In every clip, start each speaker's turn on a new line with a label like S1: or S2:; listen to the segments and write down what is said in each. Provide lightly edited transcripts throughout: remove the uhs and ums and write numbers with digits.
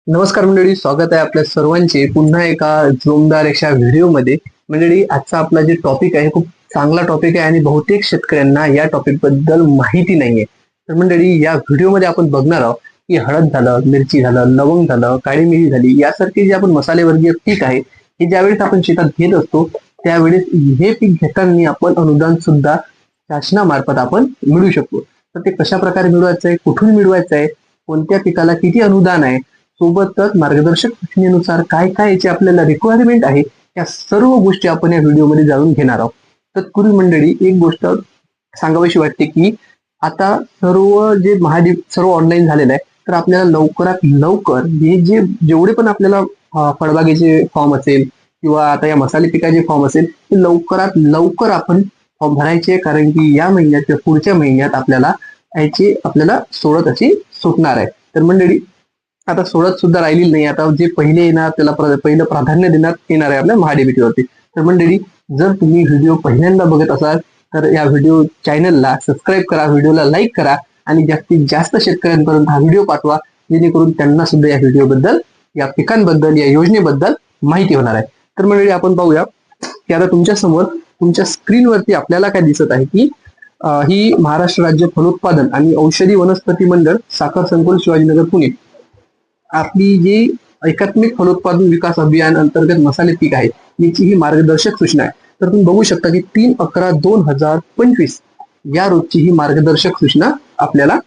S1: नमस्कार मंडळी, स्वागत आहे आपल्या सर्वांचे पुन्हा एका जोमदार अशा व्हिडिओमध्ये. मंडळी, आजचा आपला जे टॉपिक आहे खूप चांगला टॉपिक आहे आणि बहुतेक शेतकऱ्यांना या टॉपिक बद्दल माहिती नाहीये. तर मंडळी, या व्हिडिओमध्ये आपण बघणार आहोत की हळद झालं, मिरची झालं, लवंग झालं, काळी मिरी झाली, यासारखे जे आपण मसालेवर्गीय पीक आहे हे ज्यावेळेस आपण शेतात घेत असतो त्यावेळेस हे पीक घेताना आपण अनुदान सुद्धा शासनामार्फत आपण मिळू शकतो. तर ते कशा प्रकारे मिळवायचं आहे, कुठून मिळवायचं आहे, कोणत्या पिकाला किती अनुदान आहे, सोबतच मार्गदर्शक सूचनेनुसार काय काय याची आपल्याला रिक्वायरमेंट आहे, या सर्व गोष्टी आपण या व्हिडिओमध्ये जाणून घेणार आहोत. तत्पूर्वी मंडळी, एक गोष्ट सांगावीशी वाटते की आता सर्व ऑनलाईन झालेलं आहे. तर आपल्याला लवकरात लवकर हे जेवढे पण आपल्याला फळबागेचे फॉर्म असेल किंवा आता या मसाले पिकाचे फॉर्म असेल ते लवकरात लवकर आपण फॉर्म भरायचे, कारण की या महिन्यात किंवा पुढच्या महिन्यात आपल्याला सोडत अशी सुटणार आहे. तर मंडळी, आता सोडत सुद्धा राहिलेली नाही. आता जे पहिले येणार त्याला पहिलं प्राधान्य देण्यात येणार आहे आपल्या महाडीबीटीवरती. तर मंडळी, जर तुम्ही व्हिडिओ पहिल्यांदा बघत असाल तर या व्हिडिओ चॅनलला सबस्क्राईब करा, व्हिडिओला लाईक करा आणि जास्तीत जास्त शेतकऱ्यांपर्यंत हा व्हिडिओ पाठवा, जेणेकरून त्यांना सुद्धा या व्हिडिओबद्दल, या पिकांबद्दल, या योजनेबद्दल माहिती होणार आहे. तर मंडळी, आपण पाहूया की आता तुमच्या समोर तुमच्या स्क्रीनवरती आपल्याला काय दिसत आहे की ही महाराष्ट्र राज्य फलोत्पादन आणि औषधी वनस्पती मंडळ साखर संकुल शिवाजीनगर पुणे आपली जी एकात्मिक फलोत्पादन विकास अभियान अंतर्गत मसाले पीक आहे याची ही मार्गदर्शक सूचना आहे. तर तुम्ही बघू शकता की 3/11/2025 या रोजची ही मार्गदर्शक सूचना आपल्याला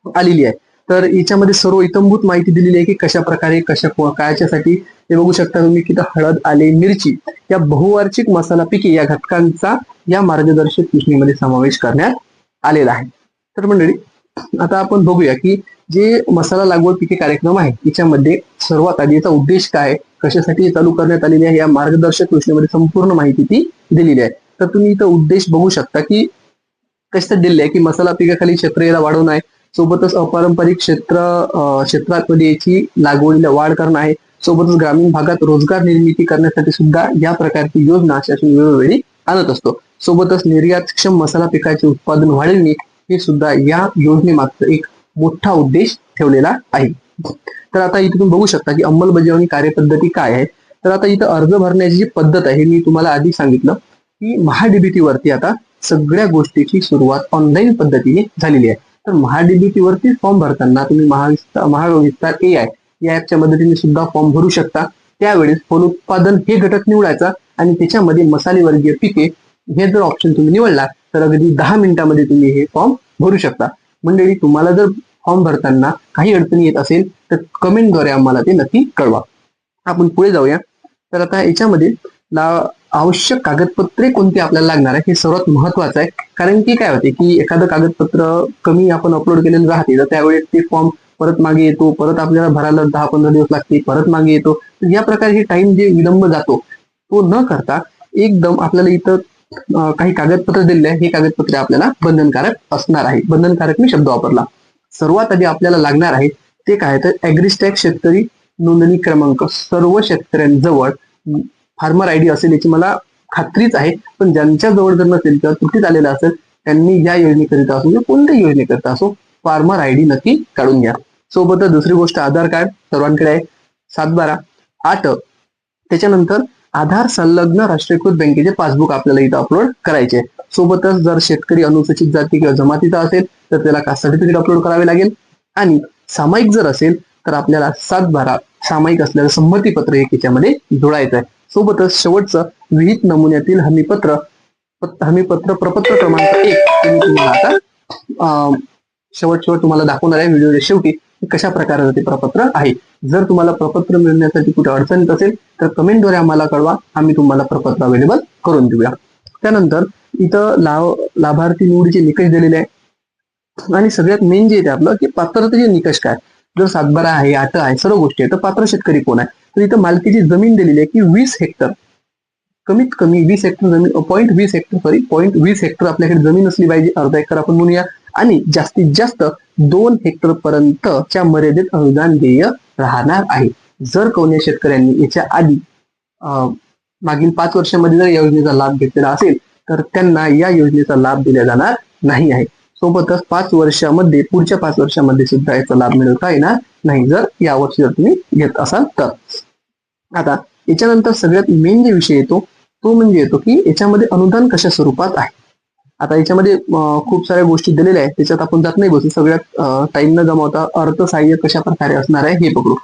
S1: आलेली आहे. तर याच्यामध्ये सर्व इत्थंभूत माहिती दिलेली आहे की कशा प्रकारे कायच्यासाठी हे बघू शकता तुम्ही की हळद, आले, मिरची या बहुवार्षिक मसाला पिके या घटकांचा या मार्गदर्शक सूचनेमध्ये समावेश करण्यात आलेला आहे. तर मंडळी, आता आपण बघूया की जे मसाला लागवड पिके कार्यक्रम आहे याच्यामध्ये सर्वात आधी याचा उद्देश काय, कशासाठी चालू करण्यात आलेली आहे, या मार्गदर्शक सूचनेमध्ये संपूर्ण माहिती ती दिलेली आहे. तर तुम्ही इथं उद्देश बघू शकता की कसं दिलेलं आहे की मसाला पिकाखाली क्षेत्र वाढवणं आहे, सोबतच अपारंपरिक क्षेत्रामध्ये याची लागवडीला वाढ करणं आहे, सोबतच ग्रामीण भागात रोजगार निर्मिती करण्यासाठी सुद्धा या प्रकारची योजना शासन वेळोवेळी आणत असतो. सोबतच निर्यातक्षम मसाला पिकाचे उत्पादन वाढवणे हे सुद्धा या योजनेमागचं एक मोठा उद्देश ठेवलेला आहे. तर आता इथे तुम्ही बघू शकता की अंमलबजावणी कार्यपद्धती काय आहे. तर आता इथं अर्ज भरण्याची जी पद्धत आहे मी तुम्हाला आधी सांगितलं की महाडीबीटी वरती आता सगळ्या गोष्टीची सुरुवात ऑनलाईन पद्धतीने झालेली आहे. तर महाडीबीटी वरती फॉर्म भरताना तुम्ही महाविस्तार AI या ऍपच्या मदतीने सुद्धा फॉर्म भरू शकता. त्यावेळेस फलोत्पादन हे घटक निवडायचा आणि त्याच्यामध्ये मसाले वर्गीय पिके हे जर ऑप्शन तुम्ही निवडला तर अगदी 10 मिनिटांमध्ये तुम्ही हे फॉर्म भरू शकता. मंडळी, तुम्हाला जर फॉर्म भरताना काही अडचणी येत असेल तर कमेंटद्वारे आम्हाला ते नक्की कळवा. आपण पुढे जाऊया. तर आता याच्यामध्ये आवश्यक कागदपत्रे कोणती आपल्याला लागणार आहे हे सर्वात महत्वाचं आहे. कारण की काय होते की एखादं कागदपत्र कमी आपण अपलोड केलेलं राहते तर त्यावेळेस ते फॉर्म परत मागे येतो, परत आपल्याला भरायला 10-15 दिवस लागते, परत मागे येतो. तर या प्रकारे हे टाइम जे विलंब जातो तो न करता एकदम आपल्याला इथं काही कागदपत्र दिलेले आहे, हे कागदपत्रे आपल्याला बंधनकारक असणार आहे. बंधनकारक मी शब्द वापरला. सर्वात आधी आपल्याला लागणार आहे ते काय, तर ॲग्रिस्टॅग शेतकरी नोंदणी क्रमांक सर्व शेतकऱ्यांजवळ फार्मर ID असेल याची मला खात्रीच आहे. पण ज्यांच्या जवळ जर नसेल किंवा त्रुटीत आलेला असेल त्यांनी या योजनेकरिता असो किंवा कोणत्याही योजनेकरिता असो फार्मर ID नक्की काढून घ्या. सोबतच दुसरी गोष्ट, आधार कार्ड सर्वांकडे आहे, 7/12/8. त्याच्यानंतर आधार संलग्न राष्ट्रीयकृत बँकेचे पासबुक आपल्याला इथं अपलोड करायचे. सोबतच जर शेतकरी अनुसूचित जाती किंवा जमातीचा असेल तर त्याला कास्ट सर्टिफिकेट अपलोड करावे लागेल आणि सामायिक जर असेल तर आपल्याला 7/12 सामायिक असलेलं संमतीपत्र हे त्याच्यामध्ये जोडायचं आहे. सोबतच शेवटचं विहित नमुन्यातील हमीपत्र प्रपत्र क्रमांक 1 मी तुम्हाला आता शेवट तुम्हाला दाखवणार आहे व्हिडिओच्या शेवटी कशा प्रकारे ते प्रपत्र आहे. जर तुम्हाला प्रपत्र मिळण्यासाठी कुठे अडचण येत असेल तर कमेंटद्वारे आम्हाला कळवा, आम्ही तुम्हाला प्रपत्र अवेलेबल करून देऊया. त्यानंतर इथं लाभार्थी निवडीचे निकष दिलेले आहे आणि सगळ्यात मेन जे येते आपलं की पात्रतेचे निकष काय. जर 7/12 आहे, 8 आहे, सर्व गोष्टी आहेत तर पात्र शेतकरी कोण आहे. तर इथं मालकीची जमीन दिलेली आहे की 20 हेक्टर, कमीत कमी 20 हेक्टर जमीन, 0.20 हेक्टर आपल्याकडे जमीन असली पाहिजे, अर्धा एकर आपण म्हणूया, आणि जास्तीत जास्त 2 हेक्टर पर्यंतच्या मर्यादेत अनुदान देय राहणार आहे. जर कोणी शेतकऱ्यांनी याच्या आधी मागील 5 वर्षांमध्ये जर या योजनेचा लाभ घेतलेला असेल तर त्यांना या योजनेचा लाभ दिला जाणार नाही आहे. सोबतच 5 वर्षामध्ये, पुढच्या 5 वर्षामध्ये सुद्धा याचा लाभ मिळवता येणार नाही, जर यावर्षी जर तुम्ही घेत असाल तर. आता याच्यानंतर सगळ्यात मेन जे विषय येतो तो म्हणजे येतो की याच्यामध्ये अनुदान कशा स्वरूपात आहे. आता याच्यामध्ये खूप साऱ्या गोष्टी दिलेल्या आहेत, त्याच्यात आपण जात नाही बसू. सगळ्यात टाइम न गमावता अर्थसहाय्य कशा प्रकारे असणार आहे हे बघू.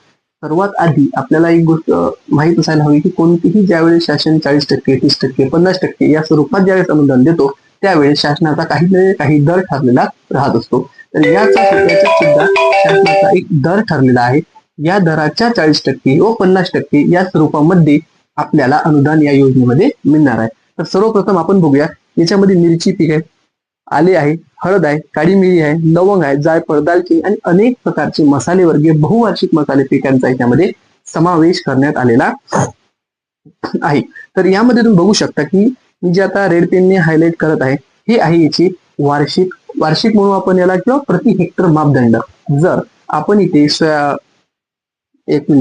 S1: सर्वात आधी आपल्याला एक गोष्ट माहित असायला हवी की कोणतीही ज्यावेळेस शासन 40%, 30%, 50% या स्वरूपात ज्यावेळेस अनुदान देतो त्यावेळेस शासनाचा काही दर ठरलेला राहत असतो. तर याच्यात सुद्धा शासनाचा एक दर ठरलेला आहे. या दराच्या 40% व 50% या स्वरूपामध्ये आपल्याला अनुदान या योजनेमध्ये मिळणार आहे. तर सर्वप्रथम आपण बघूया, याच्यामध्ये मिरची पीक आहे, आले आहे, हळद आहे, काळी मिरी आहे, लवंग आहे, जायफळ, दालचिनी आणि अनेक प्रकारचे मसाले वर्गीय बहुवार्षिक मसाले पिकांचा याच्यामध्ये समावेश करण्यात आलेला आहे. तर यामध्ये तुम्ही बघू शकता की मी जे आता रेड पेनने हायलाइट करत आहे हे आहे याची वार्षिक म्हणून आपण याला, किंवा प्रति हेक्टर मापदंड. जर आपण इथे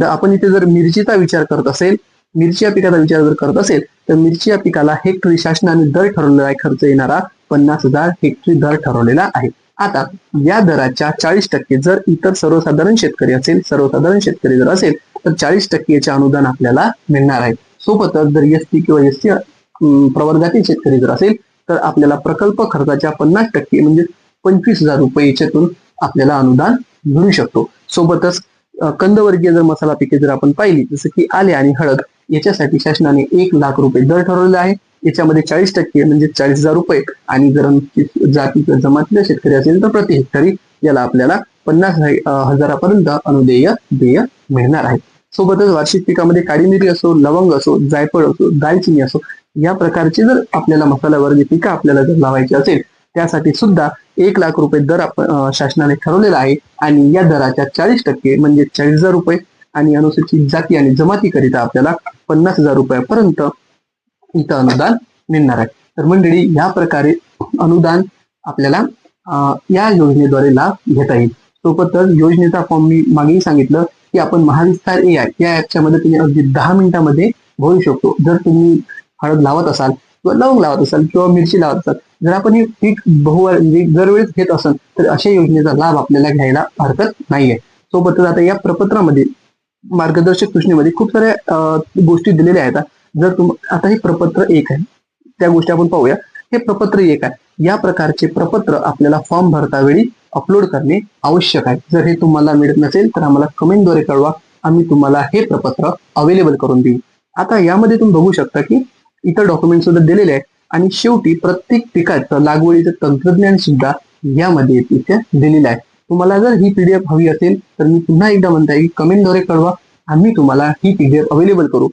S1: आपण इथे जर मिरचीचा विचार करत असेल, मिरची या पिकाचा विचार जर करत असेल तर मिरची या पिकाला हेक्टरी शासनाने दर ठरवलेला आहे, खर्च येणारा 50,000 हेक्टरी दर ठरवलेला आहे. आता या दराच्या 40% जर इतर सर्वसाधारण शेतकरी जर असेल तर 40% याचे अनुदान आपल्याला मिळणार आहे. सोबतच जर एसटी किंवा एसटी प्रवर्गातील शेतकरी जर असेल तर आपल्याला प्रकल्प खर्चाच्या 50% म्हणजे 25,000 रुपये याच्यातून आपल्याला अनुदान मिळू शकतो. सोबतच कंदवर्गीय जर मसाला पिके जर आपण पाहिली, जसं की आले आणि हळद, याच्यासाठी शासनाने 1,00,000 रुपये दर ठरवलेला आहे. याच्यामध्ये 40% म्हणजे 40,000 रुपये, आणि जर जातीचं जमातीचा शेतकरी असेल तर प्रति हेक्टरी याला आपल्याला 50,000पर्यंत अनुदेय मिळणार आहे. सोबतच वार्षिक पिकामध्ये काळी मिरी असो, लवंग असो, जायफळ असो, दालचिनी असो, या प्रकारचे जर आपल्याला मसाला वर्गीय पिकं आपल्याला जर लावायची असेल त्यासाठी सुद्धा 1,00,000 रुपये दर शासनाने ठरवलेला आहे. आणि या दराच्या 40% म्हणजे 40,000 रुपये, आणि अनुसूचित जाती आणि जमातीकरिता आपल्याला 50,000 रुपयापर्यंत इथं अनुदान मिळणार आहे. तर मंडळी, या प्रकारे अनुदान आपल्याला या योजनेद्वारे लाभ घेता येईल. सोबतच योजनेचा फॉर्म मी मागेही सांगितलं की आपण महाविस्तार AI या ऍपच्या मदतीने अगदी 10 मिनिटांमध्ये भरू शकतो. जर तुम्ही हळद लावत असाल किंवा लवंग लावत असाल किंवा मिरची लावत असाल, जर आपण हे पीक दरवेळेस घेत असाल तर अशा योजनेचा लाभ आपल्याला घ्यायला हरकत नाहीये. सोबतच आता या प्रपत्रामध्ये, मार्गदर्शक सूचनेमध्ये खूप साऱ्या गोष्टी दिलेल्या आहेत. जर आता हे प्रपत्र 1 आहे, त्या गोष्टी आपण पाहूया. हे प्रपत्र 1 आहे. या प्रकारचे प्रपत्र आपल्याला फॉर्म भरता वेळी अपलोड करणे आवश्यक आहे. जर हे तुम्हाला मिळत नसेल तर आम्हाला कमेंटद्वारे कळवा, आम्ही तुम्हाला हे प्रपत्र अवेलेबल करून देऊ. आता यामध्ये तुम्ही बघू शकता की इतर डॉक्युमेंट सुद्धा दिलेले आहेत, आणि शेवटी प्रत्येक पिकाचं लागवडीचं तंत्रज्ञान सुद्धा यामध्ये इथे दिलेलं आहे. तुम्हाला जर ही PDF हवी असेल तर मी पुन्हा एकदा म्हणता येईल, कमेंटद्वारे कळवा, आम्ही तुम्हाला ही PDF अवेलेबल करू.